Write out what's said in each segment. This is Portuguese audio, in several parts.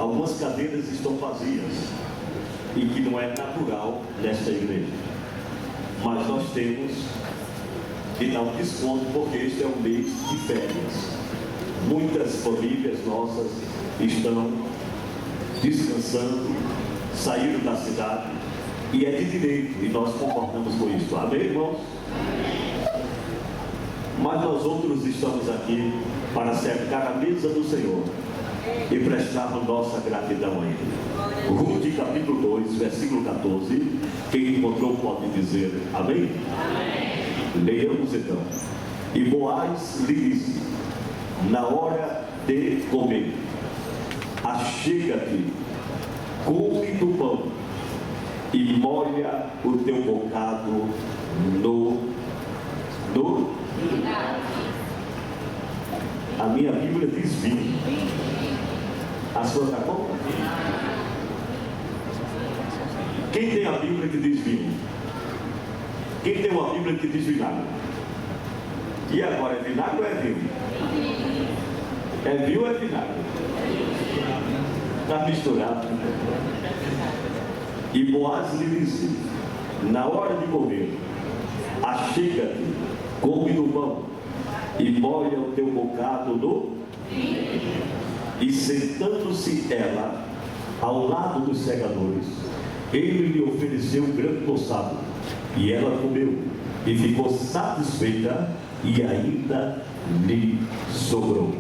algumas cadeiras estão vazias e que não é natural nesta igreja. Mas nós temos que dar um desconto, porque este é um mês de férias. Muitas famílias nossas estão descansando, saíram da cidade, e é de direito, e nós concordamos com isso. Amém, irmãos? Mas nós outros estamos aqui para cercar a mesa do Senhor e prestar nossa gratidão a Ele. Ruth capítulo 2, versículo 14. Quem encontrou pode dizer amém? Amém. Leiamos então. E Boaz lhe disse: na hora de comer, achega-te, come do pão e molha o teu bocado no a minha Bíblia diz vinho. A sua está bom? Quem tem a Bíblia que diz vinho? Quem tem uma Bíblia que diz vinagre? E agora, é vinagre ou é vinho? É vinho ou é vinagre? Está misturado. E Boaz lhe disse: na hora de comer, achega-te, come do pão e molha o teu bocado no e sentando-se ela ao lado dos segadores, ele lhe ofereceu um grande tostado, e ela comeu e ficou satisfeita, e ainda lhe sobrou.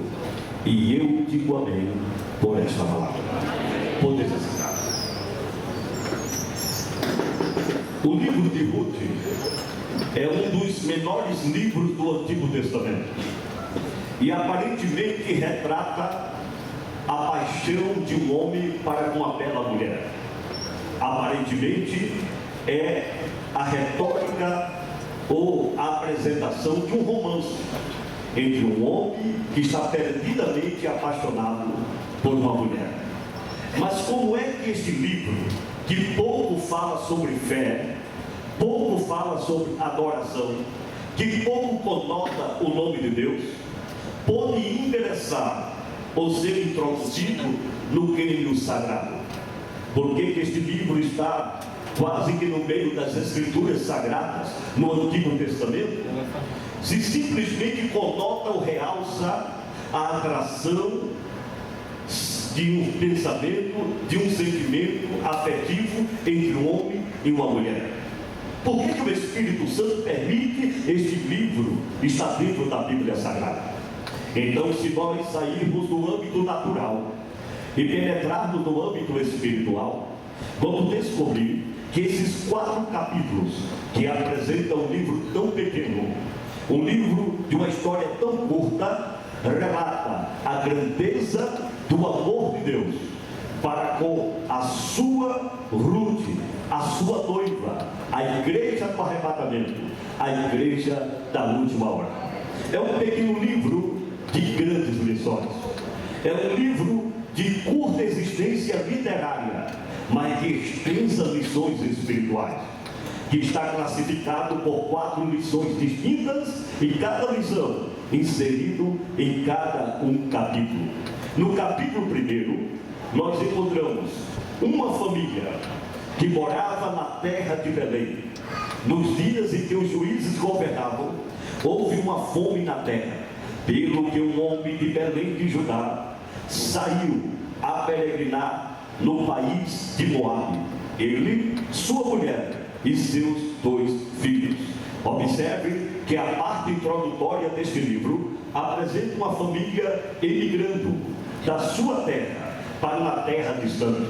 E eu digo amém por esta palavra. Podeis aceitar. O livro de Ruth é um dos menores livros do Antigo Testamento e aparentemente retrata a paixão de um homem para com uma bela mulher. Aparentemente é a retórica ou a apresentação de um romance entre um homem que está perdidamente apaixonado por uma mulher. Mas como é que este livro, que pouco fala sobre fé, pouco fala sobre adoração, que pouco conota o nome de Deus, pode interessar ou ser introduzido no reino sagrado? Por que este livro está quase que no meio das escrituras sagradas no Antigo Testamento? Se simplesmente conota ou realça a atração de um pensamento, de um sentimento afetivo entre um homem e uma mulher. Por que o Espírito Santo permite este livro estar dentro da Bíblia Sagrada? Então, se nós sairmos do âmbito natural e penetrarmos no âmbito espiritual, vamos descobrir que esses 4 capítulos que apresentam um livro tão pequeno, um livro de uma história tão curta, relata a grandeza do amor de Deus para com a sua Ruth, a sua noiva, a igreja do arrebatamento, a igreja da última hora. É um pequeno livro de grandes lições. É um livro de curta existência literária, mas de extensas lições espirituais, que está classificado por 4 lições distintas e cada lição inserido em cada um capítulo. No capítulo 1, nós encontramos uma família que morava na terra de Belém. Nos dias em que os juízes governavam, houve uma fome na terra, pelo que um homem de Belém de Judá saiu a peregrinar no país de Moabe, ele, sua mulher e seus 2 filhos. Observe que a parte introdutória deste livro apresenta uma família emigrando da sua terra para uma terra distante,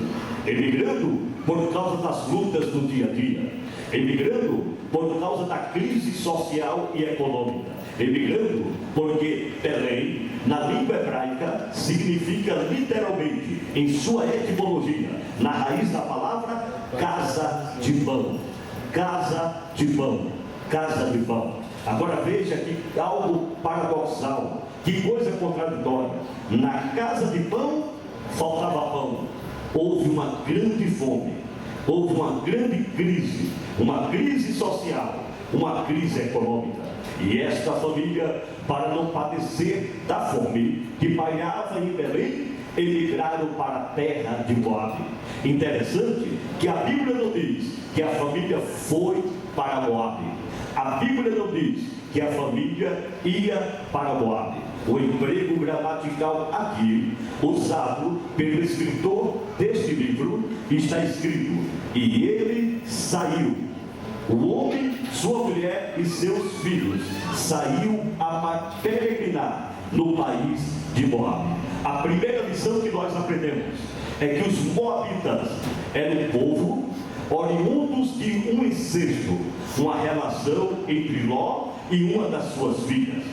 emigrando por causa das lutas do dia a dia, emigrando por causa da crise social e econômica, emigrando porque Belém, na língua hebraica, significa literalmente, em sua etimologia, na raiz da palavra, casa de pão. Casa de pão, casa de pão. Agora veja que algo paradoxal, que coisa contraditória. Na casa de pão faltava pão. Houve uma grande fome, houve uma grande crise, uma crise social, uma crise econômica. E esta família, para não padecer da fome que pairava em Belém, emigraram para a terra de Moabe. Interessante que a Bíblia não diz que a família foi para Moabe. A Bíblia não diz que a família ia para Moabe. O emprego gramatical aqui, usado pelo escritor deste livro, está escrito: e ele saiu. O homem, sua mulher e seus filhos saiu a peregrinar no país de Moabe. A primeira lição que nós aprendemos é que os moabitas eram um povo oriundos de um incesto, uma relação entre Ló e uma das suas filhas.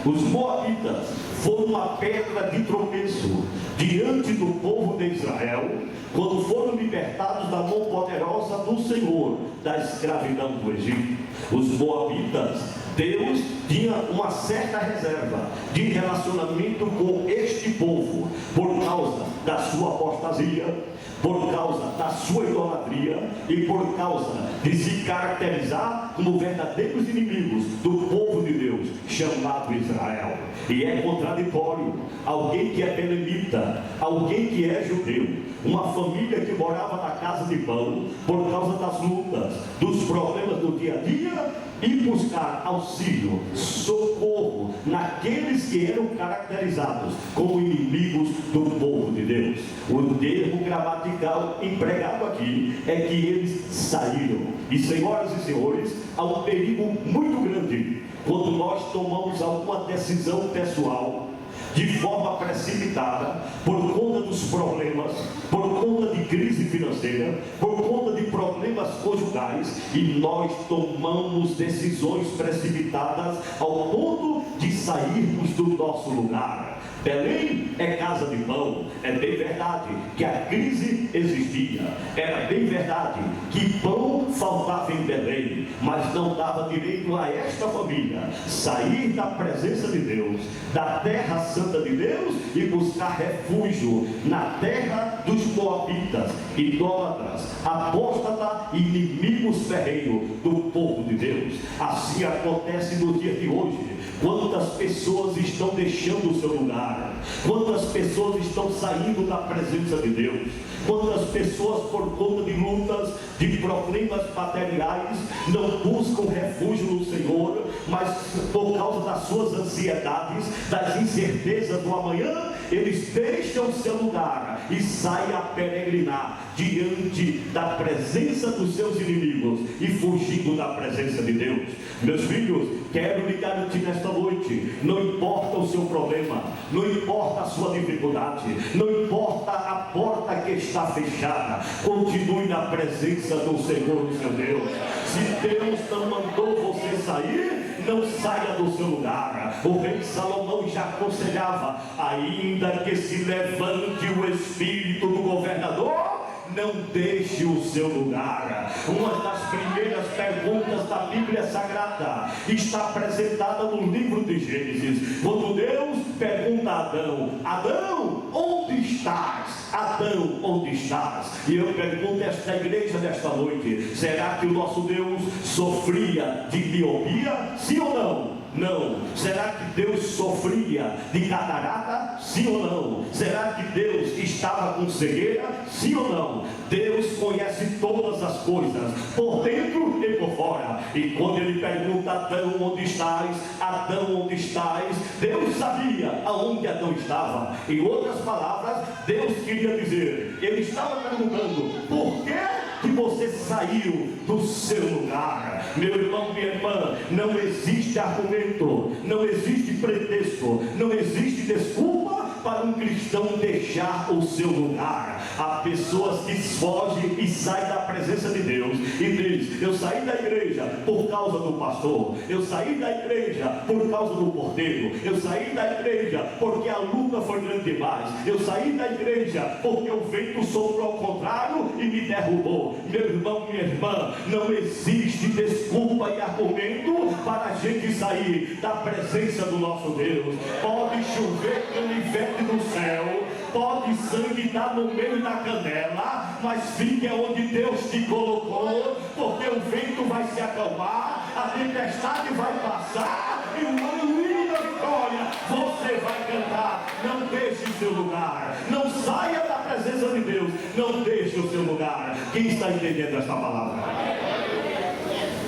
Os moabitas foram uma pedra de tropeço diante do povo de Israel, quando foram libertados da mão poderosa do Senhor, da escravidão do Egito. Os moabitas, Deus tinha uma certa reserva de relacionamento com este povo, por causa da sua apostasia, por causa da sua idolatria e por causa de se caracterizar como verdadeiros inimigos do povo de Deus, chamado Israel. E é contraditório alguém que é belemita, alguém que é judeu, uma família que morava na casa de pão, por causa das lutas, dos problemas do dia a dia, e buscar auxílio, socorro naqueles que eram caracterizados como inimigos do povo de Deus. O termo gramatical empregado aqui é que eles saíram. E, senhoras e senhores, há um perigo muito grande quando nós tomamos alguma decisão pessoal de forma precipitada, por conta dos problemas, por conta de crise financeira, por conta de problemas conjugais, e nós tomamos decisões precipitadas ao ponto de sairmos do nosso lugar. Belém é casa de pão. É bem verdade que a crise existia, era bem verdade que pão faltava em Belém, mas não dava direito a esta família sair da presença de Deus, da terra santa de Deus, e buscar refúgio na terra dos moabitas, idólatras, apóstatas e inimigos ferrenhos do povo de Deus. Assim acontece no dia de hoje. Quantas pessoas estão deixando o seu lugar? Quantas pessoas estão saindo da presença de Deus? Quantas pessoas, por conta de lutas, de problemas materiais, não buscam refúgio no Senhor, mas por causa das suas ansiedades, das incertezas do amanhã, eles deixam o seu lugar e saem a peregrinar diante da presença dos seus inimigos e fugindo da presença de Deus. Meus filhos, quero lhe garantir nesta noite, não importa o seu problema, não importa a sua dificuldade, não importa a porta que está fechada, continue na presença do Senhor, seu Deus. Se Deus não mandou você sair, não saia do seu lugar. O rei Salomão já aconselhava: ainda que se levante o espírito do governador, não deixe o seu lugar. Uma das primeiras perguntas da Bíblia Sagrada está apresentada no livro de Gênesis, quando Deus pergunta a Adão: Adão, onde estás? Adão, onde estás? E eu pergunto a esta igreja nesta noite: será que o nosso Deus sofria de miopia? Sim ou não? Não. Será que Deus sofria de catarata? Sim ou não? Será que Deus estava com cegueira? Sim ou não? Deus conhece todas as coisas, por dentro e por fora. E quando ele pergunta: Adão, onde estás? Adão, onde estás? Deus sabia aonde Adão estava. Em outras palavras, Deus queria dizer, ele estava perguntando: por que você saiu do seu lugar? Meu irmão, minha irmã, não existe argumento, não existe pretexto, não existe desculpa para um cristão deixar o seu lugar. Há pessoas que fogem e saem da presença de Deus e diz: eu saí da igreja por causa do pastor, eu saí da igreja por causa do porteiro, eu saí da igreja porque a luta foi grande demais, eu saí da igreja porque o vento soprou ao contrário e me derrubou. Meu irmão, minha irmã, não existe desculpa e argumento para a gente sair da presença do nosso Deus. Pode chover canivete do céu, pode sangue estar no meio da canela, mas fique onde Deus te colocou, porque o vento vai se acalmar, a tempestade vai passar e uma linda vitória você vai cantar não deixe o seu lugar, não saia da presença de Deus, não deixe o seu lugar. Quem está entendendo esta palavra?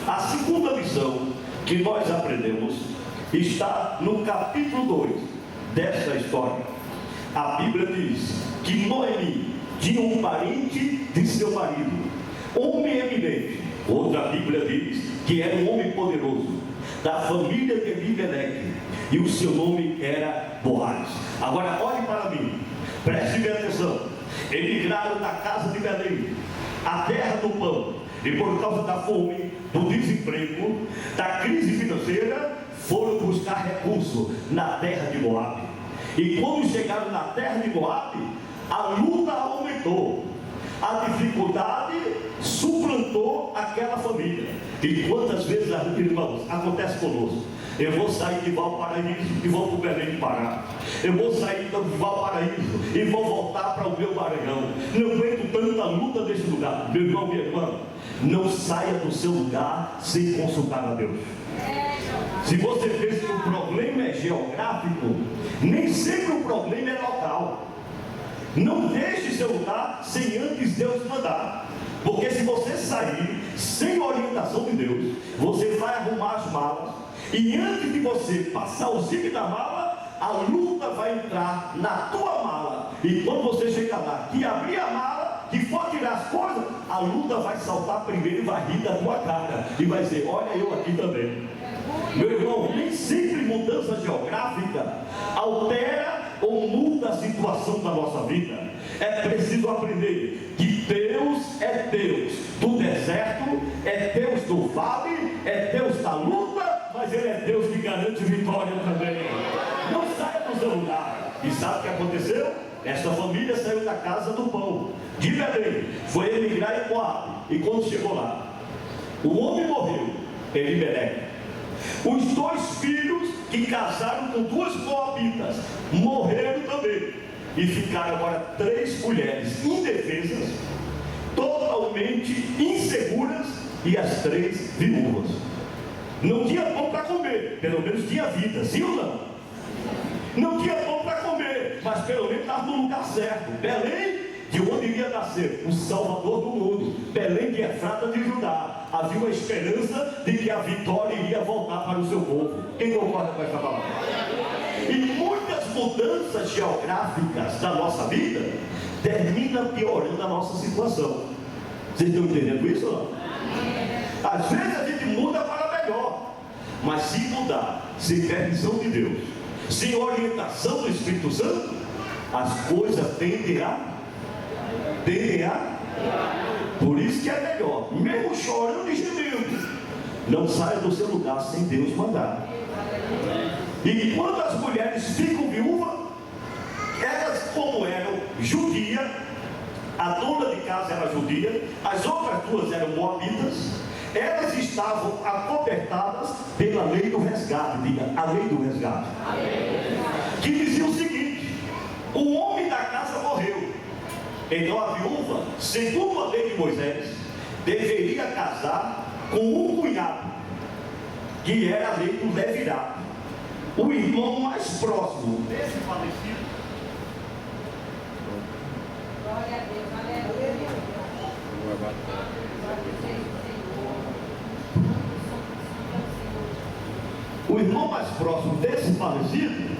A segunda lição que nós aprendemos está no capítulo 2 dessa história. A Bíblia diz que Noemi tinha um parente de seu marido, homem eminente. Outra Bíblia diz que era um homem poderoso, da família de Elimelec, e o seu nome era Boaz. Agora olhe para mim, preste bem atenção. Emigraram da casa de Belém, a terra do pão, e por causa da fome, do desemprego, da crise financeira, foram buscar recurso na terra de Moabe. E quando chegaram na terra de Moabe, a luta aumentou, a dificuldade suplantou aquela família. E quantas vezes, irmãos, acontece conosco? Eu vou sair de Valparaíso e vou para o Belém de Pará. Eu vou sair de Valparaíso e vou voltar para o meu Maranhão. Não aguento tanta luta desse lugar. Meu irmão, minha irmã, não saia do seu lugar sem consultar a Deus. Se você pensa que o problema é geográfico, nem sempre o problema é local. Não deixe seu lugar sem antes Deus mandar. Porque se você sair sem orientação de Deus, você vai arrumar as malas, e antes de você passar o zíper da mala, a luta vai entrar na tua mala. E quando você chegar lá, que abrir a mala, que for tirar as coisas, a luta vai saltar primeiro e vai rir da tua cara e vai dizer: olha eu aqui também. Meu irmão, nem sempre mudança geográfica altera ou muda a situação da nossa vida. É preciso aprender que Deus é Deus do deserto, é Deus do vale, é Deus da luta, mas Ele é Deus que garante vitória também. Não saia do seu lugar. E sabe o que aconteceu? Esta família saiu da casa do pão de Belém, foi emigrar em Moabe. E quando chegou lá, o homem morreu, Elimelec. Os dois filhos que casaram com duas moabitas morreram também. E ficaram agora 3 mulheres indefesas, totalmente inseguras, e as 3 viúvas. Não tinha pão para comer, pelo menos tinha vida, sim ou não? Não tinha pão para comer, mas pelo menos estava no lugar certo. Belém, de onde iria nascer o Salvador do mundo. Belém de Efrata de Judá. Havia uma esperança de que a vitória iria voltar para o seu povo. Quem concorda com essa palavra? E muitas mudanças geográficas da nossa vida terminam piorando a nossa situação. Vocês estão entendendo isso ou não? Às vezes a gente muda para melhor, mas se mudar sem permissão de Deus, sem orientação do Espírito Santo, as coisas tendem a. Por isso que é melhor, mesmo chorando e gemendo, não saia do seu lugar sem Deus mandar. E quando as mulheres ficam viúvas, elas, como eram judia, a dona de casa era judia, as outras 2 eram moabitas, elas estavam acobertadas pela lei do resgate. Diga, a lei do resgate. Que dizia o seguinte: o homem da casa morreu, então a viúva, segundo a lei de Moisés, deveria casar com um cunhado, que era a lei do levirato, o irmão mais próximo desse falecido. Glória a Deus, aleluia. O irmão mais próximo desse falecido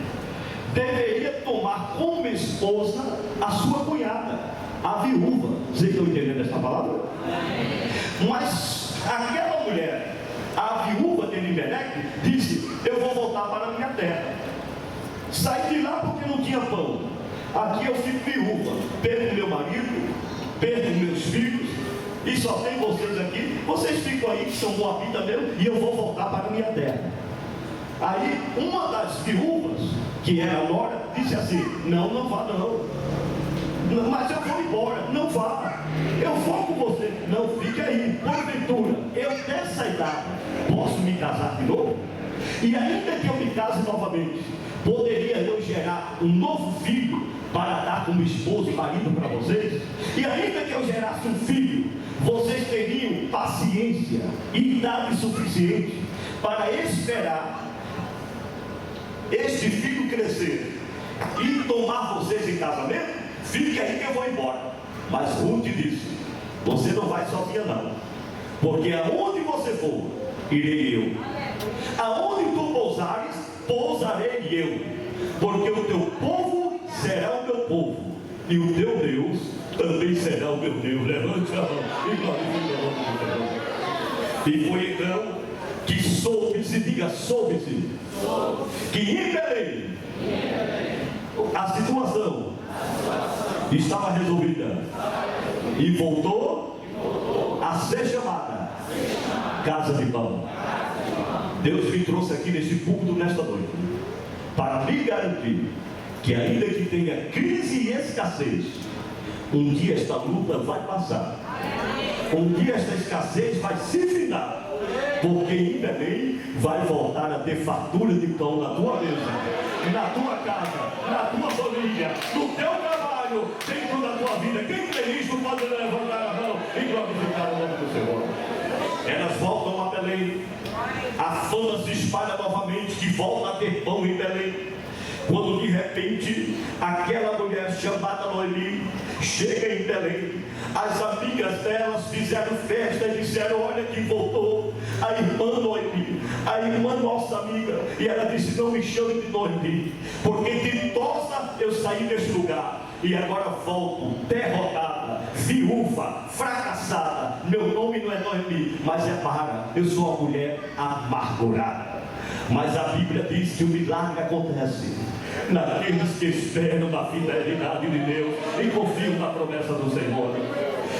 deveria tomar como esposa a sua cunhada, a viúva. Vocês estão entendendo essa palavra? Mas aquela mulher, a viúva de Elimelec, disse: eu vou voltar para a minha terra. Saí de lá porque não tinha pão. Aqui eu fico viúva, perco meu marido, perco meus filhos, e só tem vocês aqui. Vocês ficam aí, que são moabitas mesmo, e eu vou voltar para a minha terra. Aí uma das viúvas, que era a nora, disse assim: não vá não. Mas eu vou embora. Não vá, eu vou com você. Não, fique aí. Porventura, eu dessa idade posso me casar de novo? E ainda que eu me case novamente, poderia eu gerar um novo filho para dar como esposo e marido para vocês? E ainda que eu gerasse um filho, vocês teriam paciência e idade suficiente para esperar este filho crescer e tomar vocês em casamento, fique aí que eu vou embora. Mas Ruth disse: você não vai sozinha não, porque aonde você for, irei eu. Aonde tu pousares, pousarei eu, porque o teu povo será o meu povo, e o teu Deus também será o meu Deus. Levante a mão e glorifique o nome do Senhor. E foi então que soube-se, diga soube-se, que em Belém a situação estava resolvida e voltou a ser chamada casa de pão. Deus me trouxe aqui nesse púlpito nesta noite para me garantir que, ainda que tenha crise e escassez, um dia esta luta vai passar, um dia esta escassez vai se findar, porque em Belém vai voltar a ter fartura de pão na tua mesa, na tua casa, na tua família, no teu trabalho, dentro da tua vida. Quem crê nisso pode levantar a mão e glorificar o nome do Senhor. Elas voltam a Belém, a fama se espalha novamente que volta a ter pão em Belém. Quando de repente aquela mulher chamada Noemi chega em Belém, as amigas delas fizeram festa e disseram: olha que voltou a irmã Noemi, a irmã nossa amiga. E ela disse: não me chame de Noemi, porque ditosa eu saí deste lugar e agora volto derrotada, viúva, fracassada. Meu nome não é Noemi, mas é Mara. Eu sou uma mulher amargurada. Mas a Bíblia diz que o milagre acontece naqueles que esperam na fidelidade de Deus e confiam na promessa do Senhor.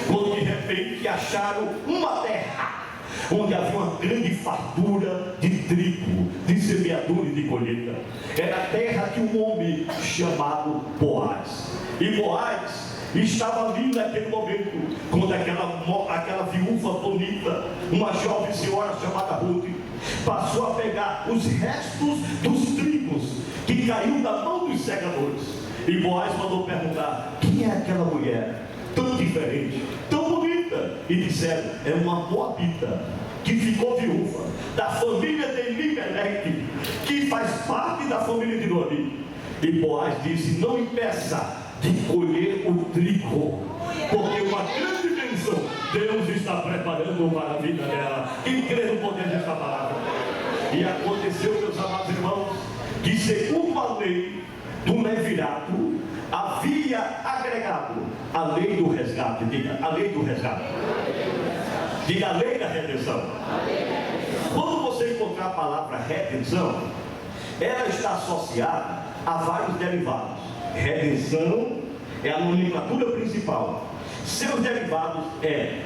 Quando de repente acharam uma terra onde havia uma grande fartura de trigo, de semeadura e de colheita. Era a terra de um homem chamado Boaz. E Boaz estava ali naquele momento, quando aquela viúva bonita, uma jovem senhora chamada Ruth, passou a pegar os restos dos trigos que caiu da mão dos segadores. E Boaz mandou perguntar: quem é aquela mulher tão diferente, tão bonita? E disseram: é uma moabita que ficou viúva, da família de Elimelec, que faz parte da família de Noemi. E Boaz disse: não impeça de colher o trigo, porque uma grande bênção Deus está preparando para a vida dela. Quem crê no poder desta palavra? E aconteceu, meus amados irmãos, que segundo a lei do levirato, havia agregado a lei do resgate. Diga, a lei do resgate. Diga, a lei da redenção. Quando você encontrar a palavra redenção, ela está associada a vários derivados. Redenção é a nomenclatura principal. Seus derivados é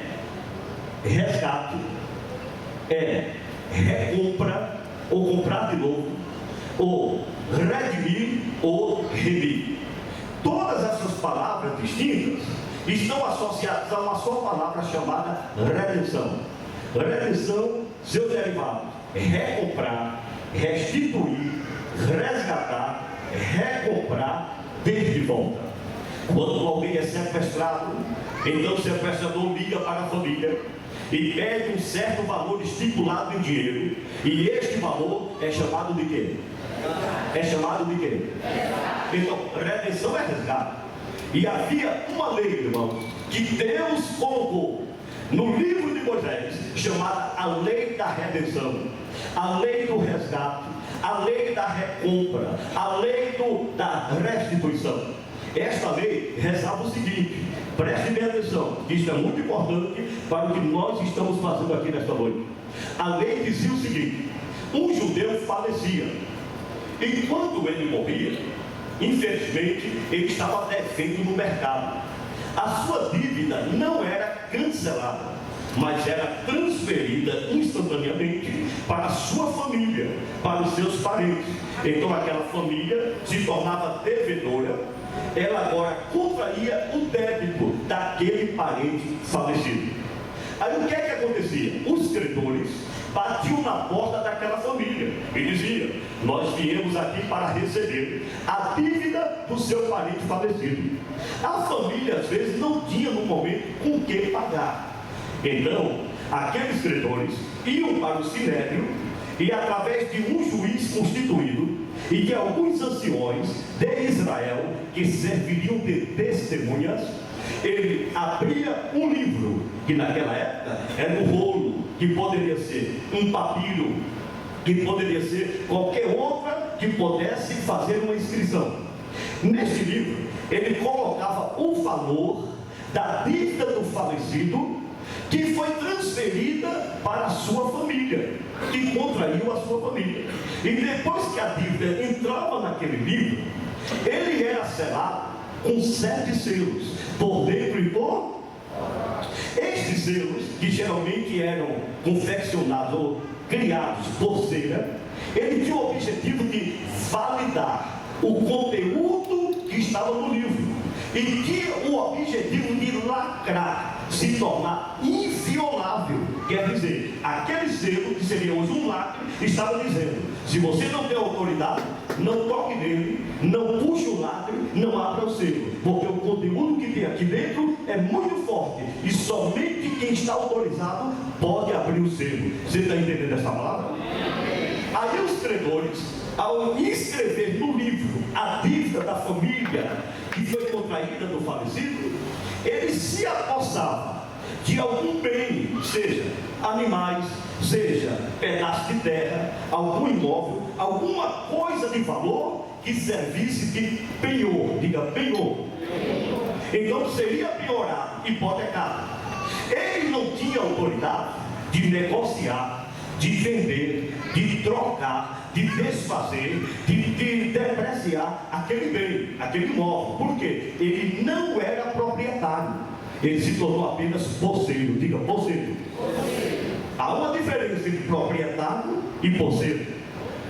resgate, é recompra, ou comprar de novo, ou redimir, ou remir. Todas essas palavras distintas estão associadas a uma só palavra chamada redenção. Redenção, seus derivados: recomprar, restituir, resgatar, recomprar, ter de volta. Quando alguém é sequestrado, então o sequestrador liga para a família e pede um certo valor estipulado em dinheiro, e este valor é chamado de quê? É chamado de quê? Então, redenção é resgate. E havia uma lei, irmãos, que Deus colocou no livro de Moisés, chamada a lei da redenção, a lei do resgate, a lei da recompra, a lei da restituição. Esta lei rezava o seguinte: preste bem atenção, isso é muito importante para o que nós estamos fazendo aqui nesta noite. A lei dizia o seguinte: um judeu falecia, enquanto ele morria, infelizmente ele estava devendo no mercado. A sua dívida não era cancelada, mas era transferida instantaneamente para a sua família, para os seus parentes. Então aquela família se tornava devedora, ela agora contraía o débito daquele parente falecido. Aí o que é que acontecia? Os credores batiam na porta daquela família e diziam: nós viemos aqui para receber a dívida do seu parente falecido. A família às vezes não tinha no momento com que pagar. Então aqueles credores iam para o sinédrio e, através de um juiz constituído, e de alguns anciões de Israel que serviriam de testemunhas, ele abria um livro, que naquela época era um rolo, que poderia ser um papiro, que poderia ser qualquer outra que pudesse fazer uma inscrição. Neste livro, ele colocava o valor da dívida do falecido, que foi transferida para a sua família, que contraiu a sua família. E depois que a dívida entrava naquele livro, ele era selado com 7 selos, por dentro e por... Estes selos, que geralmente eram confeccionados ou criados por cera, ele tinha o objetivo de validar o conteúdo que estava no livro, e tinha o objetivo de lacrar, se tornar inviolável. Quer dizer, aquele selo, que seria hoje um lacre, estava dizendo: se você não tem autoridade, não toque nele, não puxe o lacre, não abra o selo, porque o conteúdo que tem aqui dentro é muito forte, e somente quem está autorizado pode abrir o selo. Você está entendendo essa palavra? Aí os credores, ao inscrever no livro a dívida da família que foi contraída do falecido, ele se apossava de algum bem, seja animais, seja pedaço de terra, algum imóvel, alguma coisa de valor que servisse de penhor. Diga penhor. Então seria penhorado, hipotecado. Ele não tinha autoridade de negociar, de vender, de trocar, de desfazer, de depreciar aquele bem, aquele imóvel. Por quê? Ele não era proprietário, ele se tornou apenas posseiro. Diga posseiro. Há uma diferença entre proprietário e posseiro.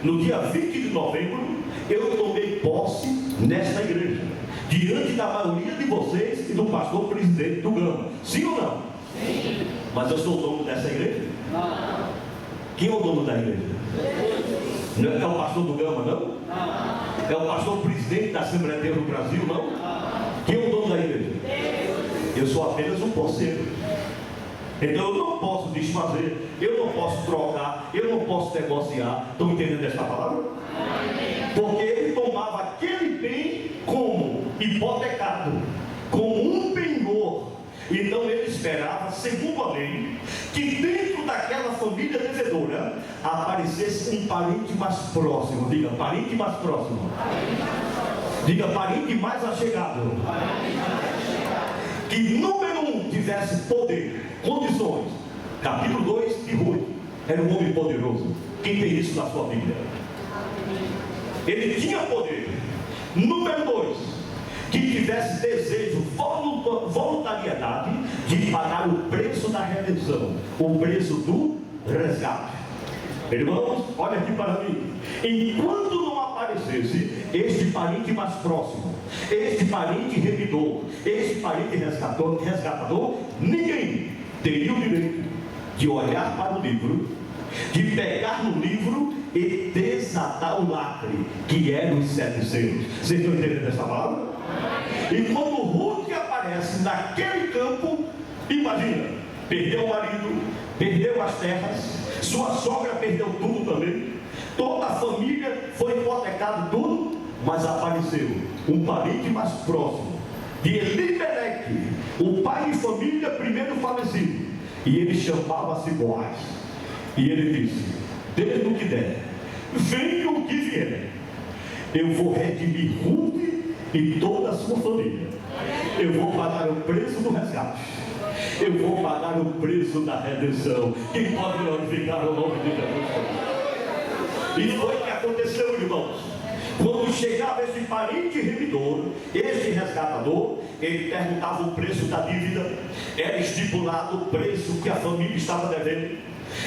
No dia 20 de novembro, eu tomei posse nesta igreja, diante da maioria de vocês e do pastor presidente do Gama. Sim ou não? Sim. Mas eu sou dono dessa igreja? Não. Quem é o dono da igreja? Não é o pastor do Gama, não? É o pastor presidente da Assembleia de Deus do Brasil, não? Quem é o dono da igreja? Eu sou apenas um posseiro. Então eu não posso desfazer, eu não posso trocar, eu não posso negociar. Estão entendendo essa palavra? Porque ele tomava aquele bem como hipotecado, como um penhor. Então ele esperava, segundo a lei, que dentro daquela família devedora aparecesse um parente mais próximo. Diga, parente mais próximo. Diga, parente mais achegado. Que número 1 tivesse poder, condições. Capítulo 2 de Ruth. Era um homem poderoso. Quem tem isso na sua Bíblia? Ele tinha poder. Número 2, que tivesse desejo, voluntariedade de pagar o preço da redenção, o preço do resgate. Irmãos, olha aqui para mim. Enquanto não aparecesse este parente mais próximo, este parente remidor, este parente resgatador, ninguém teria o direito de olhar para o livro, de pegar no livro e desatar o lacre, que eram os 7 selos. Vocês estão entendendo essa palavra? E quando Ruth aparece naquele campo, imagina, perdeu o marido, perdeu as terras, sua sogra perdeu tudo também, toda a família foi hipotecada, tudo, mas apareceu um parente mais próximo de Elimeleque, o pai de família primeiro falecido, e ele chamava-se Boaz, e ele disse: desde o que der, venha o que vier, eu vou redimir Ruth e toda a sua família, eu vou pagar o preço do resgate, eu vou pagar o preço da redenção. Quem pode glorificar o nome de Jesus? E foi o que aconteceu, irmãos. Quando chegava esse parente remidor, esse resgatador, ele perguntava o preço da dívida, era estipulado o preço que a família estava devendo.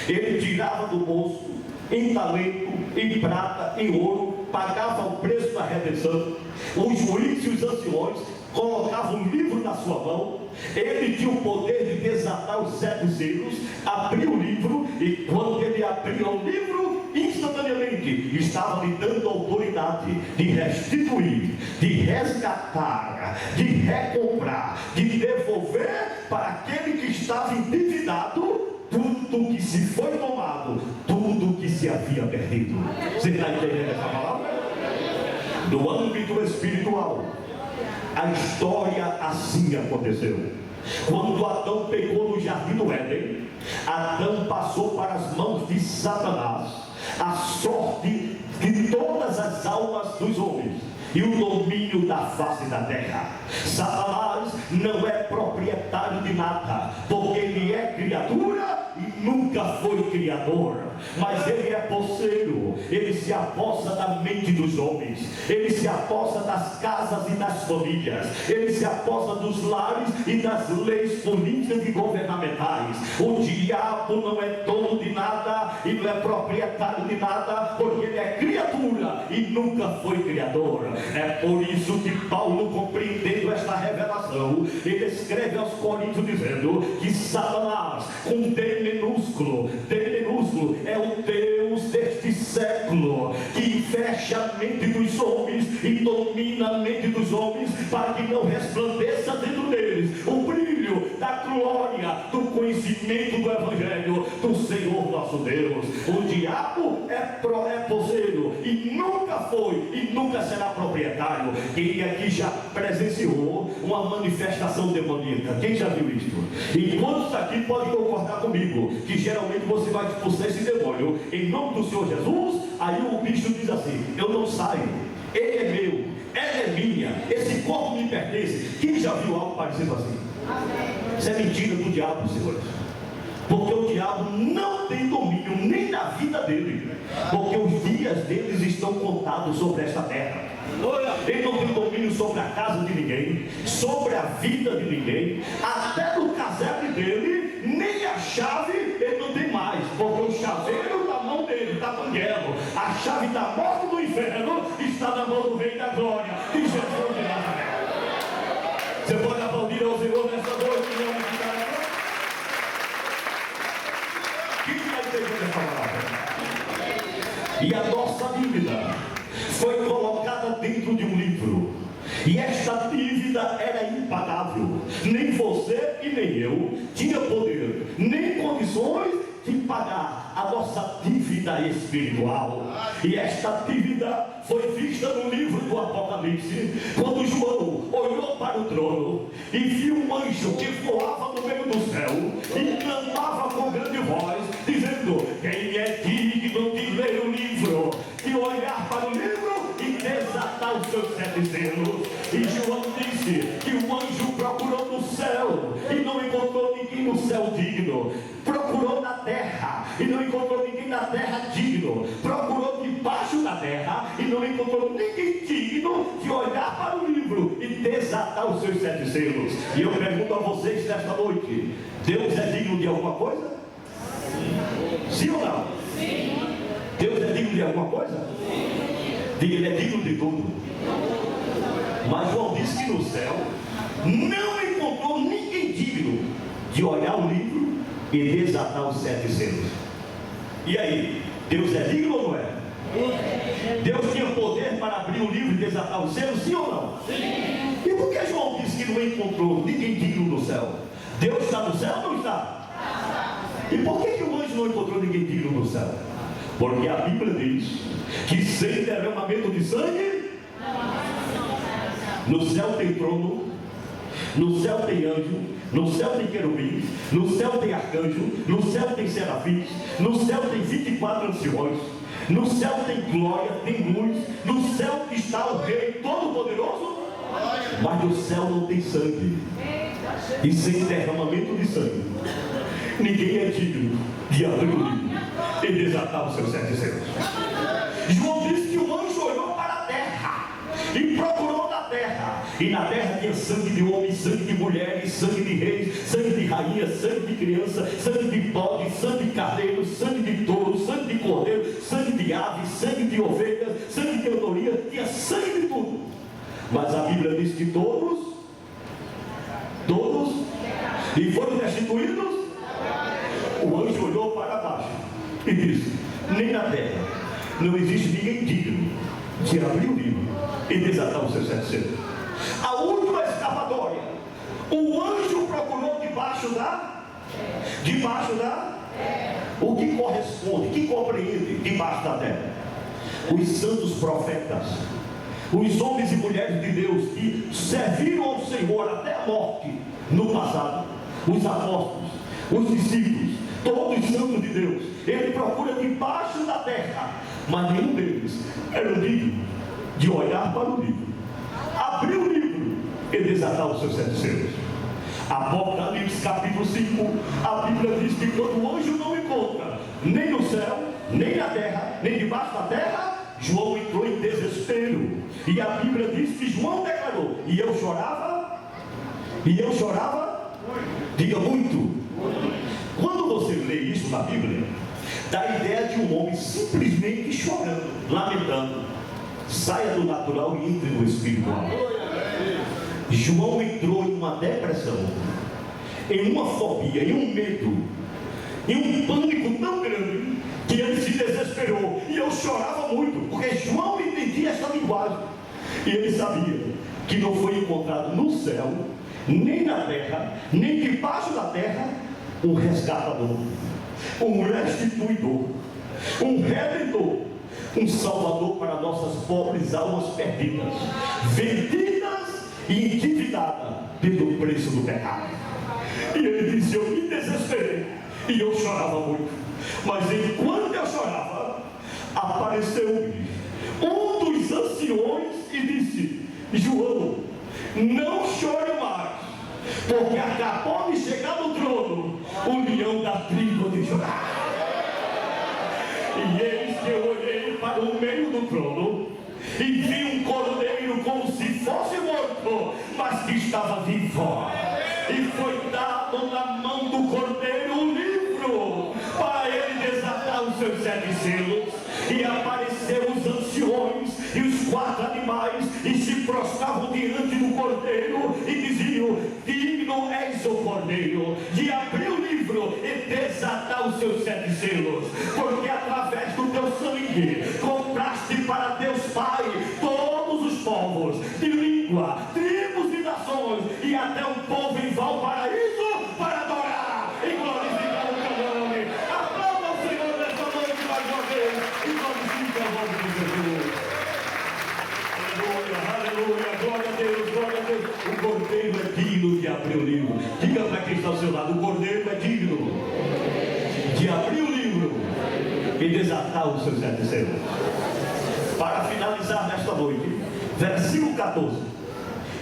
Ele tirava do bolso, em talento, em prata, em ouro, pagava o preço da redenção. Os juízes e os anciões colocavam um livro na sua mão, ele tinha o poder de desatar os 7 selos, abrir o livro, e quando ele abria o livro, instantaneamente estava lhe dando autoridade de restituir, de resgatar, de recomprar, de devolver para aquele que estava endividado tudo que se foi tomado, tudo que se havia perdido. Você está entendendo essa palavra? No âmbito espiritual, a história assim aconteceu. Quando Adão pecou no jardim do Éden, Adão passou para as mãos de Satanás a sorte de todas as almas dos homens e o domínio da face da terra. Satanás não é proprietário de nada, porque ele é criatura e nunca foi criador, mas ele é posseiro. Ele se apossa da mente dos homens, ele se apossa das casas e das famílias, ele se apossa dos lares e das leis políticas e governamentais. O diabo não é dono de nada e não é proprietário de nada, porque ele é criatura e nunca foi criador. É por isso que Paulo, compreendendo esta revelação, ele escreve aos Coríntios dizendo que Satanás, com D minúsculo, é o Deus deste século, que fecha a mente dos homens e domina a mente dos homens, para que não resplandeça dentro deles o brilho da glória do conhecimento do Evangelho do Senhor nosso Deus. O diabo é posseiro e nunca foi e nunca será proprietário. Quem aqui já presenciou uma manifestação demoníaca? Quem já viu isto? E quantos aqui podem concordar comigo que geralmente você vai expulsar esse demônio em nome do Senhor Jesus? Aí o bicho diz assim: eu não saio, ele é meu, ela é minha, esse corpo me pertence. Quem já viu algo parecido assim? Isso é mentira do diabo, senhores. Porque o diabo não tem domínio nem da vida dele, porque os dias deles estão contados sobre esta terra. Ele não tem domínio sobre a casa de ninguém, sobre a vida de ninguém, até no casebre dele, nem a chave ele não tem mais, porque o chaveiro na mão dele está banguelo. A chave da morte do inferno está na mão do Rei da Glória, de Jesus de Nazaré. Você pode aplaudir ao Senhor nessa noite, em nome de Deus. Quem vai entender essa palavra? E a nossa dívida foi colocada dentro de um livro, e esta dívida era impagável. Nem você e nem eu tinha poder, nem condições de pagar a nossa dívida espiritual. E esta dívida foi vista no livro do Apocalipse, quando João olhou para o trono e viu um anjo que voava no meio do céu e clamava com grande voz, dizendo: quem é digno de ler o livro, de olhar para o livro e desatar os seus 7 selos? E João disse que o anjo procurou no céu e não encontrou ninguém no céu digno, procurou na terra e não encontrou ninguém na terra digno, procurou debaixo da terra e não encontrou ninguém digno de olhar para o livro e desatar os seus 7 selos. E eu pergunto a vocês nesta noite: Deus é digno de alguma coisa? Sim ou não? Sim. Deus é digno de alguma coisa? Sim. Diga, ele é digno de tudo. Mas João disse que no céu não encontrou ninguém digno de olhar o livro e desatar os 7 selos. E aí, Deus é digno ou não é? Deus tinha poder para abrir o livro e desatar os selos, sim ou não? Sim. E por que João disse que não encontrou ninguém digno no céu? Deus está no céu ou não está? E por que o anjo não encontrou ninguém digno no céu? Porque a Bíblia diz que sem derramamento de sangue, no céu tem trono, no céu tem anjo, no céu tem querubins, no céu tem arcanjo, no céu tem serafins, no céu tem 24 anciões, no céu tem glória, tem luz, no céu está o Rei Todo-Poderoso, mas no céu não tem sangue. E sem derramamento de sangue, ninguém é digno de abrir o livro e desatar os seus 7 selos. João disse que o anjo olhou para a terra e procurou na terra, e na terra tinha sangue de homens, sangue de mulheres, sangue de reis, sangue de rainhas, sangue de criança, sangue de bode, sangue de carneiro, sangue de touro, sangue de cordeiro, sangue de aves, sangue de ovelhas, sangue de andorinha, tinha sangue de tudo. Mas a Bíblia diz que todos e foram destituídos. O anjo olhou para baixo e disse: nem na terra não existe ninguém digno de abrir o livro e desatar os seus 7 selos. A última escapatória, o anjo procurou debaixo da o que corresponde, que compreende debaixo da terra? Os santos profetas os homens e mulheres de Deus que serviram ao Senhor até a morte no passado, os apóstolos, os discípulos, todos santos de Deus, ele procura debaixo da terra, mas nenhum deles era digno de olhar para o livro, abrir o livro e desatar os seus 7 selos. Apocalipse capítulo 5, a Bíblia diz que quando o anjo não encontra nem no céu, nem na terra, nem debaixo da terra, João entrou em desespero. E a Bíblia diz que João declarou: e eu chorava, diga muito. Quando você lê isso na Bíblia, dá a ideia de um homem simplesmente chorando, lamentando. Saia do natural e entre no espiritual. João entrou em uma depressão, em uma fobia, em um medo, em um pânico tão grande, que ele se desesperou. E eu chorava muito, porque João entendia essa linguagem. E ele sabia que não foi encontrado no céu, nem na terra, nem debaixo da terra, um resgatador, um restituidor, um redentor, um salvador para nossas pobres almas perdidas, vendidas e endividadas pelo preço do pecado. E ele disse: eu me desesperei e eu chorava muito, mas enquanto eu chorava, apareceu-me um dos anciões e disse: João, não chore mais, porque acabou de chegar no trono o leão da tribo de Judá. E eis que eu olhei para o meio do trono e vi um cordeiro como se fosse morto, mas que estava vivo. E foi dado na mão do cordeiro um livro para ele desatar os seus 7 selos. E apareceram os anciões e os 4 animais e se prostravam diante do cordeiro e diziam: digno és o cordeiro de abrir o livro e desatar os seus 7 selos, porque através do teu sangue compraste para Deus Pai todos os povos, de língua, tribos e nações, e até um povo em Valparaíso para adorar e glorificar o teu nome. Aplauda o Senhor nesta noite mais uma vez e glorifica o nome de Jesus. Aleluia, aleluia, glória a Deus, glória a Deus. O cordeiro é digno de abrir o livro. Diga para quem está ao seu lado: o cordeiro é digno de abrir o livro e desatar os seus 7 selos. Para finalizar nesta noite, versículo 14: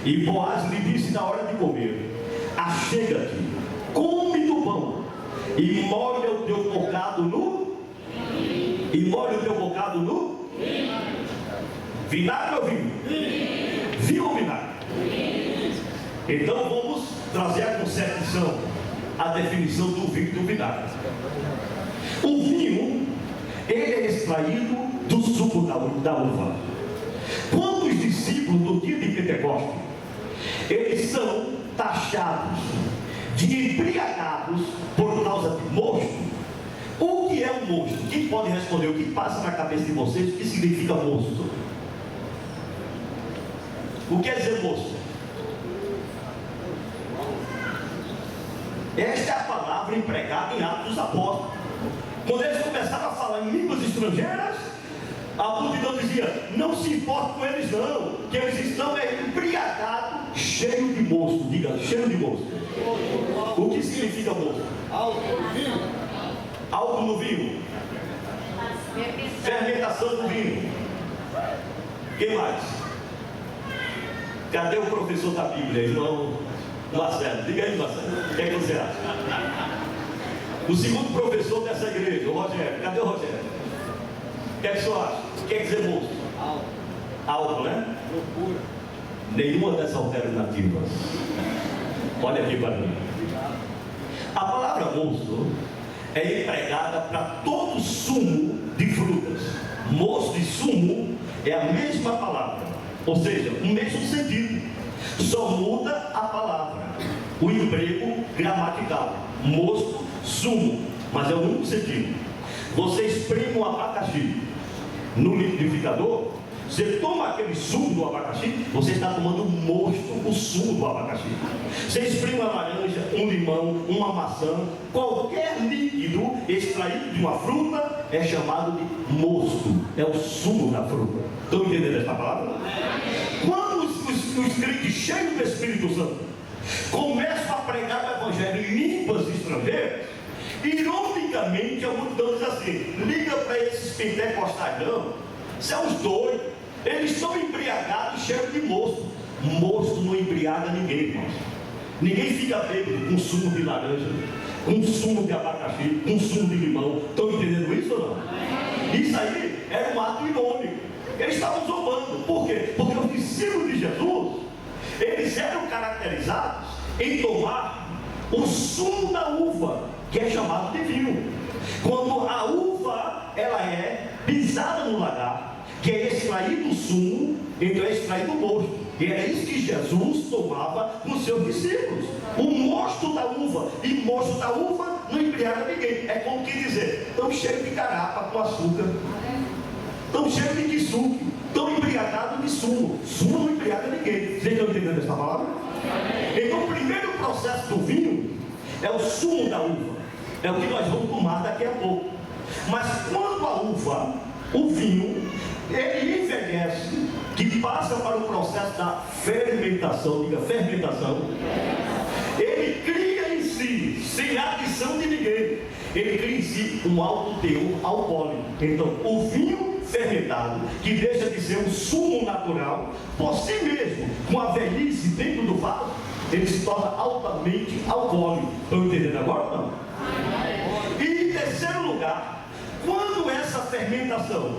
e Boaz lhe disse na hora de comer: achega-te, come do pão e molha o teu bocado no vinagre ou vinho? Vinho ou vinagre? Então vamos trazer a concepção, a definição do vinho e do vinagre. O vinho, ele é extraído do suco da uva. Quando os discípulos no dia de Pentecostes, eles são taxados de embriagados por causa de mosto. O que é um mosto? Quem pode responder? O que passa na cabeça de vocês? O que significa mosto? O que quer dizer mosto? Esta é a palavra empregada em Atos dos Apóstolos. Quando eles começaram a falar em línguas estrangeiras, a multidão dizia: não se importa com eles não, que eles estão embriagados, cheio de mosto. Diga, cheio de mosto. O que significa mosto? Álcool no vinho. Fermentação do vinho. Quem mais? Cadê o professor da Bíblia? Irmão Marcelo, diga aí, Marcelo, o que é que você acha? O segundo professor dessa igreja, o Rogério. Cadê o Rogério? O que é que você acha? O que quer dizer moço? Álcool, né? Loucura. Nenhuma dessas alternativas. Olha aqui para mim. A palavra moço é empregada para todo sumo de frutas. Moço e sumo é a mesma palavra, ou seja, o mesmo sentido, só muda a palavra, o emprego gramatical. Moço, sumo, mas é o único sentido. Você espreme um abacaxi no liquidificador, você toma aquele sumo do abacaxi, você está tomando o mosto, o sumo do abacaxi. Você espreme uma laranja, um limão, limão, uma maçã, qualquer líquido extraído de uma fruta é chamado de mosto, é o sumo da fruta. Estão entendendo essa palavra? Quando os crentes cheios do Espírito Santo começam a pregar o evangelho em línguas estrangeiras, ironicamente a multidão diz assim: liga para esses pentecostais não, são os doidos, eles estão embriagados e cheios de mosto. Mosto não embriaga ninguém, irmãos. Ninguém fica bêbado com sumo de laranja, com sumo de abacaxi, com sumo de limão. Estão entendendo isso ou não? Isso aí era um ato irônico. Eles estavam zombando. Por quê? Porque os discípulos de Jesus, eles eram caracterizados em tomar o sumo da uva, que é chamado de vinho. Quando a uva ela é pisada no lagar, que é extraído o sumo, então é extraído o mosto. E era isso que Jesus tomava com seus discípulos, o mosto da uva. E mosto da uva não embriaga ninguém. É como que dizer: estão cheios de carapa com açúcar, estão cheios de quissuque, estão embriagados de sumo. Sumo não embriaga ninguém. Vocês estão entendendo essa palavra? Então o primeiro processo do vinho é o sumo da uva. É o que nós vamos tomar daqui a pouco. Mas quando a uva, o vinho, ele envelhece, que passa para o processo da fermentação, diga fermentação, ele cria em si, sem adição de ninguém, ele cria em si um alto teor alcoólico. Então o vinho fermentado, que deixa de ser um sumo natural, por si mesmo, com a velhice dentro do vaso, ele se torna altamente alcoólico. Estão entendendo agora ou não? E em terceiro lugar, quando essa fermentação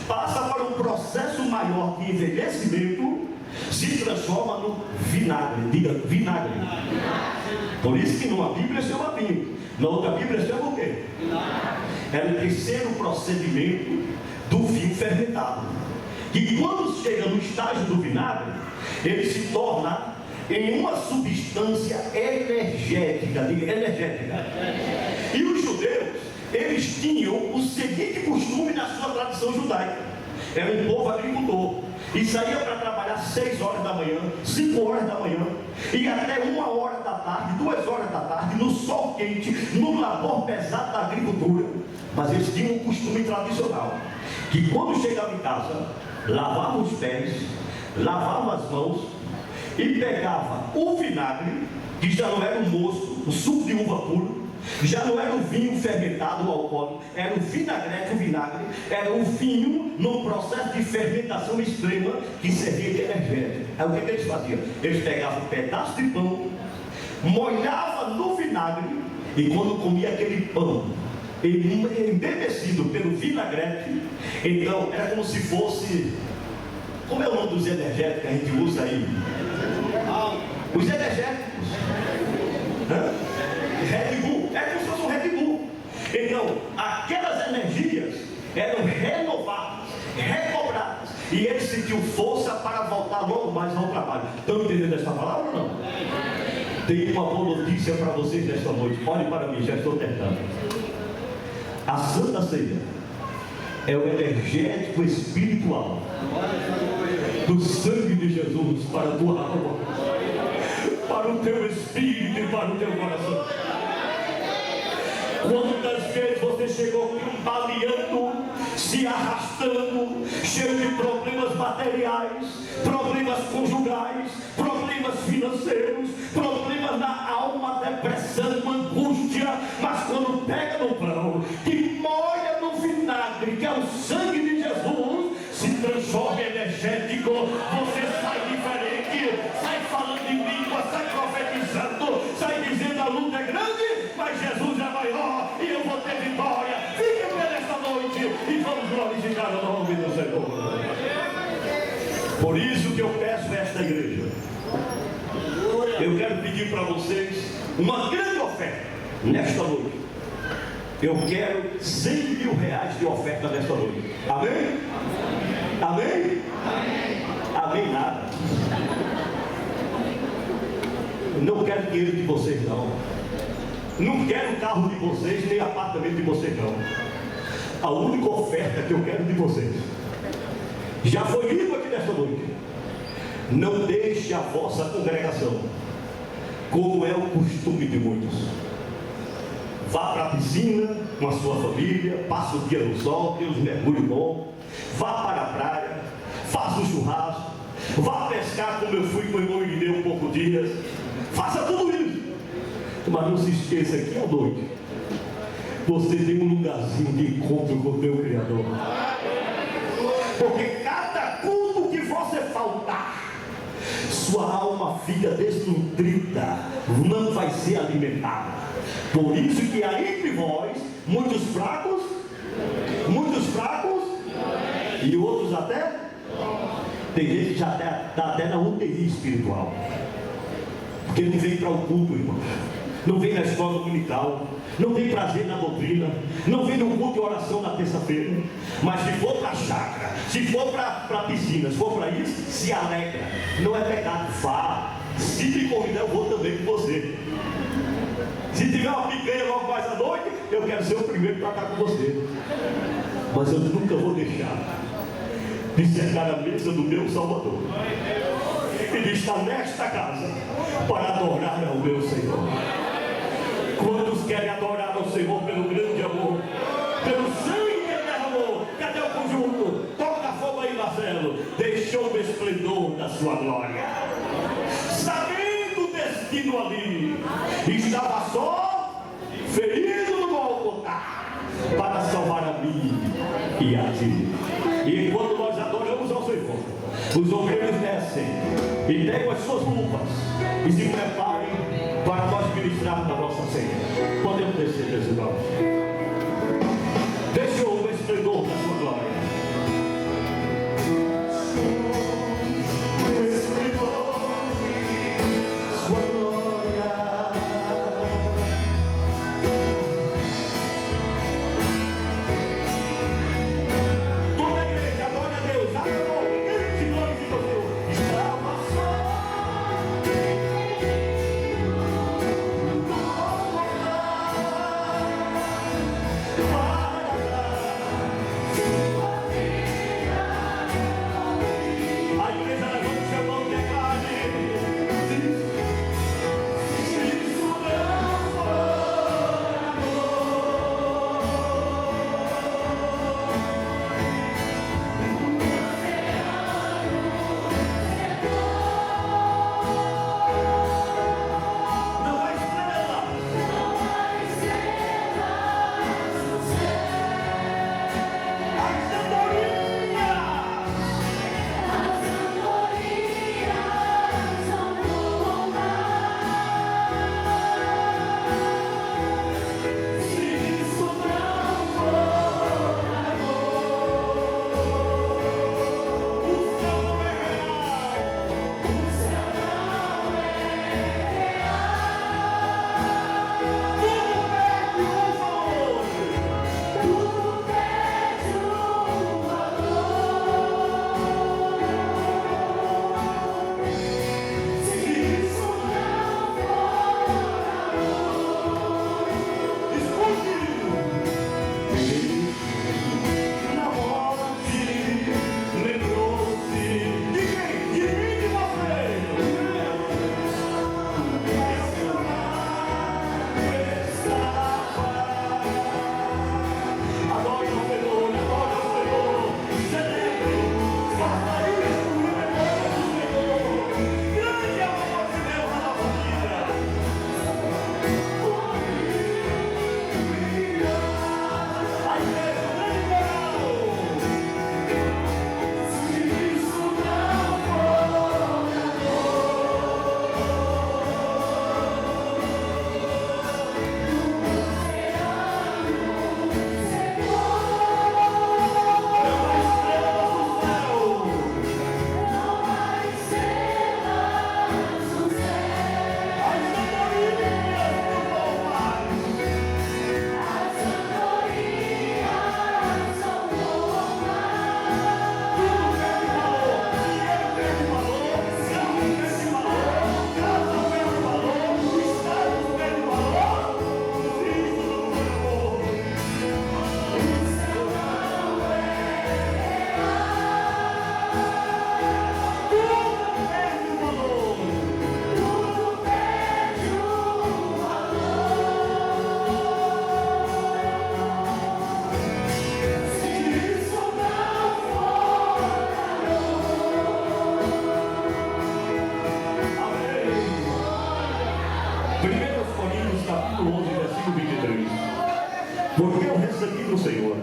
passa para um processo maior de envelhecimento, se transforma no vinagre. Diga vinagre. Por isso que numa Bíblia chama vinho, na outra Bíblia chama o quê? É o terceiro procedimento do vinho fermentado. E quando chega no estágio do vinagre, ele se torna em uma substância energética. Diga energética. E os judeus, eles tinham o seguinte costume na sua tradição judaica: era um povo agricultor, e saía para trabalhar 6 horas da manhã, 5 horas da manhã, e até 1 hora da tarde, 2 horas da tarde, no sol quente, no labor pesado da agricultura. Mas eles tinham um costume tradicional, que quando chegavam em casa, lavavam os pés, lavavam as mãos, e pegava o vinagre, que já não era o mosto, o suco de uva puro, já não era o vinho fermentado, o alcoólico, era o vinagrete, o vinagre, era o vinho num processo de fermentação extrema que servia de energético. Aí o que eles faziam? Eles pegavam um pedaço de pão, molhavam no vinagre, e quando comia aquele pão embebecido pelo vinagrete, então era como se fosse, como é o nome dos energéticos que a gente usa aí? Os energéticos. Red Bull. É como se fosse um Red Bull. Então, aquelas energias eram renovadas, recobradas, e ele sentiu força para voltar logo mais ao trabalho. Estão entendendo essa palavra ou não? Tenho uma boa notícia para vocês nesta noite. Olhem para mim, já estou tentando. A Santa Ceia é o energético espiritual do sangue de Jesus para a tua alma, para o teu espírito e para o teu coração. Quantas vezes você chegou cambaleando, se arrastando, cheio de problemas materiais, problemas conjugais, problemas financeiros, problemas na alma, depressão, angústia, mas quando pega no pão, que molha no vinagre, que é o sangue de Jesus, se transforma em energético, você sai diferente, sai falando em língua, sai profetizando, sai dizendo: a luta é grande, mas Jesus é maior e eu vou ter vitória. Fica com ele esta noite e vamos glorificar o nome do Senhor. Por isso que eu peço a esta igreja, eu quero pedir para vocês uma grande oferta nesta noite. Eu quero 100 mil reais de oferta nesta noite. Amém? Amém? Amém nada. Não quero dinheiro de vocês não. Não quero carro de vocês, nem apartamento de vocês não. A única oferta que eu quero de vocês, já foi lido aqui nesta noite: não deixe a vossa congregação, como é o costume de muitos, Vá para a piscina com a sua família, passe o dia no sol, tem uns mergulhos bons. Vá para a praia, faça um churrasco, vá pescar como eu fui com o irmão Irineu um pouco dias. Faça tudo isso. Mas não se esqueça que à noite você tem um lugarzinho de encontro com o teu Criador. Porque cada culto que você faltar, sua alma fica desnutrida, não vai ser alimentada. Por isso que há entre vós muitos fracos e outros até. Tem gente que já está até na UTI espiritual, porque não vem para o culto, irmão. Não vem na escola dominical, não tem prazer na doutrina, não vem no culto de oração na terça-feira. Mas se for para a chácara, se for para a piscina, se for para isso, se alegra. Não é pecado, vá. Se me convidar, eu vou também com você. Se tiver uma picanha logo mais à noite, eu quero ser o primeiro para estar com você. Mas eu nunca vou deixar de sentar à mesa do meu Salvador e de estar nesta casa para adorar ao meu Senhor. Quantos querem adorar ao Senhor pelo grande amor, pelo sangue que ele derramou? Cadê o conjunto? Toca a fogo aí, Marcelo. Deixou o esplendor da sua glória. Sabendo o destino ali, estava só, ferido no Gólgota, para salvar a mim e a ti. E enquanto nós adoramos ao Senhor, os obreiros descem e pegam as suas lupas e se preparem para nós ministrarmos na nossa ceia. Podemos descer, meus irmãos. Deixou o esplendor da sua glória. O esplendor da sua glória. Toda a igreja adora a Deus. Adora, cante, glorifica o Senhor. Estava só. Porque eu recebi do Senhor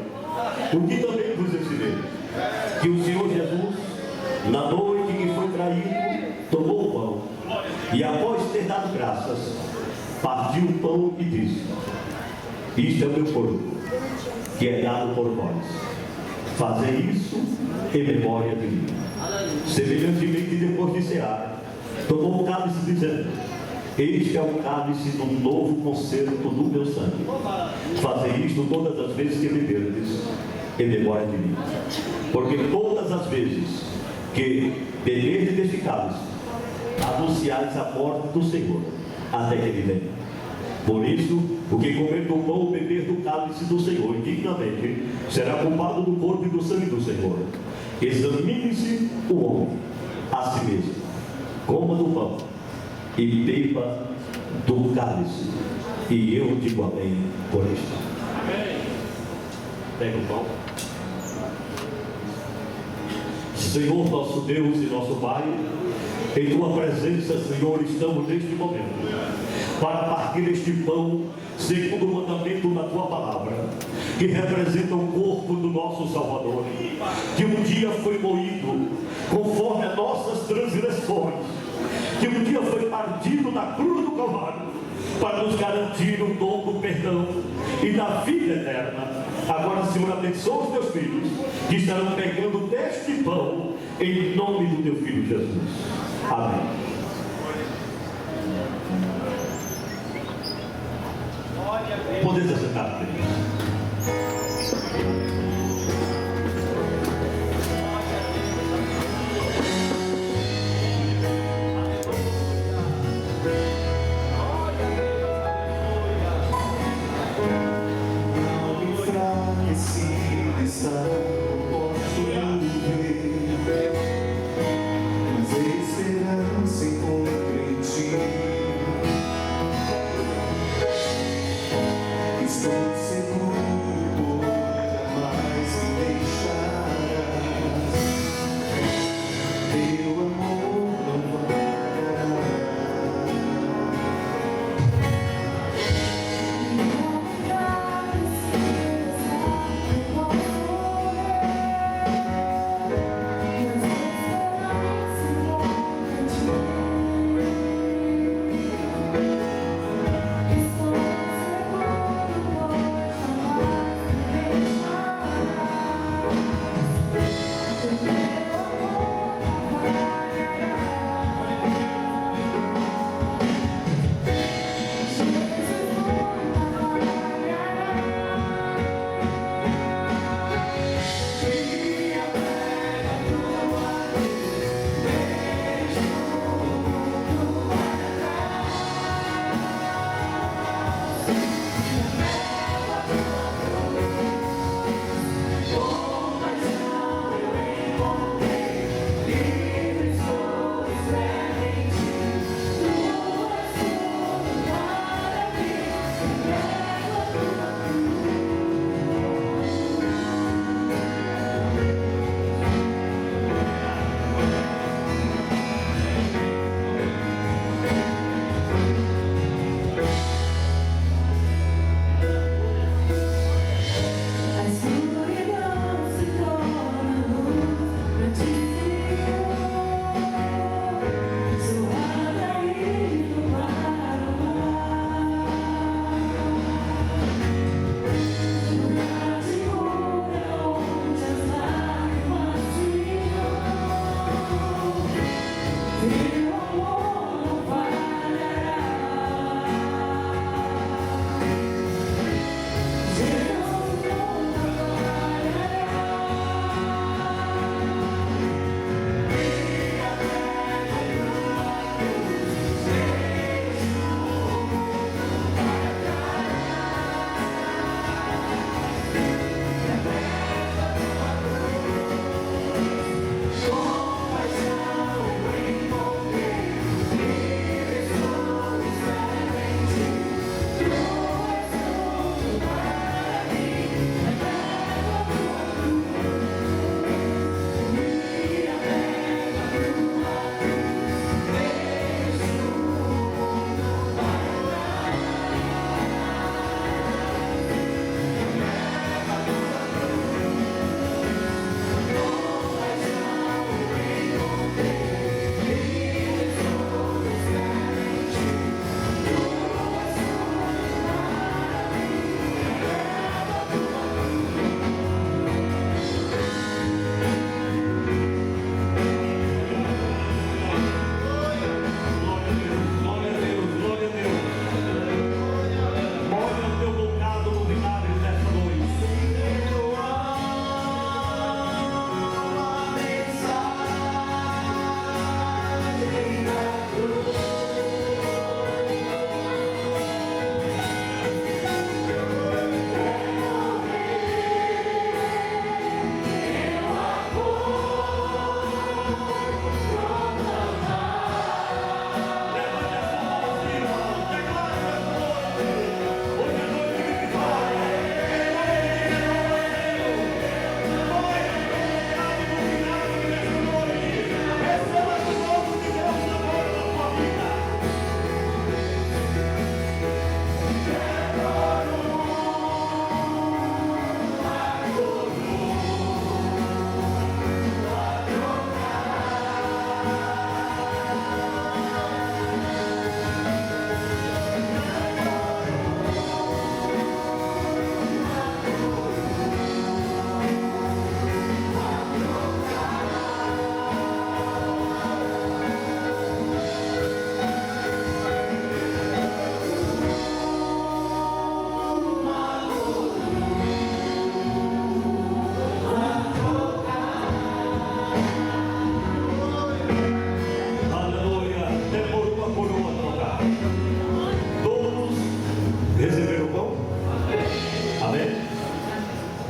o que também vos ensinei, que o Senhor Jesus, na noite que foi traído, tomou o pão e, após ter dado graças, partiu o pão e disse: isto é o meu corpo, que é dado por vós. Fazei isso em memória de mim. Semelhantemente, depois de cear, tomou o cálice, dizendo: este é o cálice do novo concerto do meu sangue. Fazei isto todas as vezes que beberdes, em memória de mim. Porque todas as vezes que beberdes deste cálice, anunciais a morte do Senhor, até que ele venha. Por isso, o que comer do pão ou beber do cálice do Senhor indignamente, será culpado do corpo e do sangue do Senhor. Examine-se o homem a si mesmo. Coma do pão e beba do cálice, e eu digo amém por isto. Amém. Pega o pão. Senhor nosso Deus e nosso Pai, em Tua presença, Senhor, estamos neste momento para partir este pão segundo o mandamento da Tua palavra, que representa o corpo do nosso Salvador, que um dia foi moído conforme as nossas transgressões, que um dia foi partido na cruz do Calvário para nos garantir o dom do perdão e da vida eterna. Agora, Senhor, abençoa os teus filhos que estarão pegando deste pão em nome do teu Filho Jesus. Amém. Podeis assentar, queridos.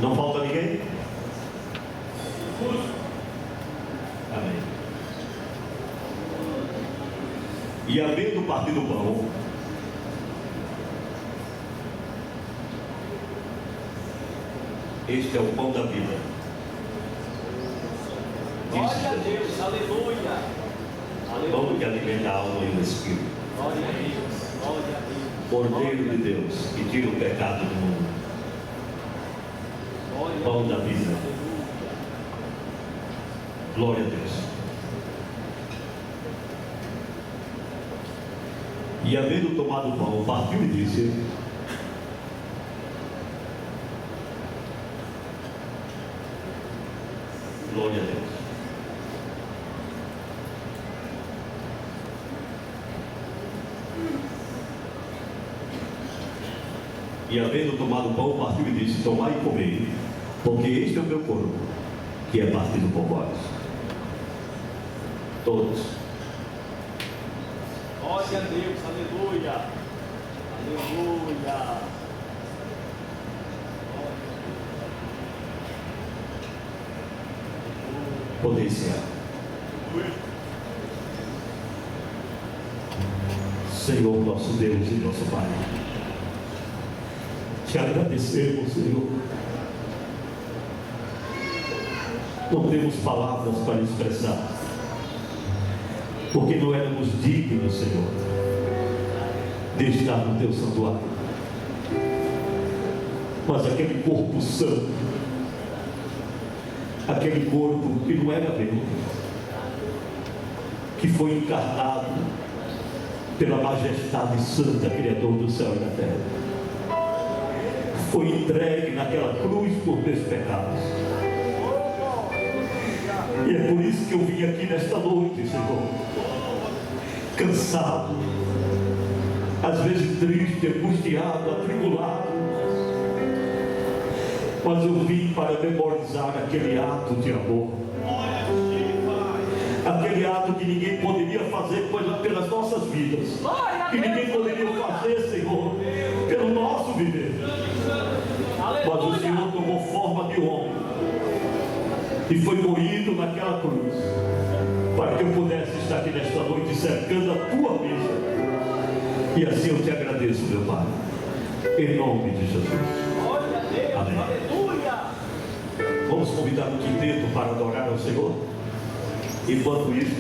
Não falta ninguém? Amém. E havendo partido o pão, este é o pão da vida. Glória a Deus, aleluia. Pão que alimenta a alma e o espírito. Glória a Deus, glória a Deus. Cordeiro de Deus, que tira o pecado do mundo. Pão da vida. Glória a Deus. E havendo tomado o pão, partiu e disse: glória a Deus. E havendo tomado o pão, partiu e disse: tomai e comei, porque este é o meu corpo, que é partido por vós. Todos. Glória a Deus, aleluia. Aleluia. Podeis ser. Senhor, nosso Deus e nosso Pai, te agradecemos, Senhor. Não temos palavras para expressar, porque não éramos dignos, Senhor, de estar no teu santuário. Mas aquele corpo santo, aquele corpo que não era meu, que foi encarnado pela majestade santa, Criador do céu e da terra, foi entregue naquela cruz por teus pecados. E é por isso que eu vim aqui nesta noite, Senhor, cansado, às vezes triste, angustiado, atribulado, mas eu vim para memorizar aquele ato de amor, aquele ato que ninguém poderia fazer pelas nossas vidas, que ninguém poderia fazer, Senhor, pelo nosso viver. Mas o Senhor tomou forma de homem e foi moído naquela cruz, para que eu pudesse estar aqui nesta noite cercando a tua mesa. E assim eu te agradeço, meu Pai, em nome de Jesus. Amém. Vamos convidar o quinteto para adorar ao Senhor. Enquanto isso,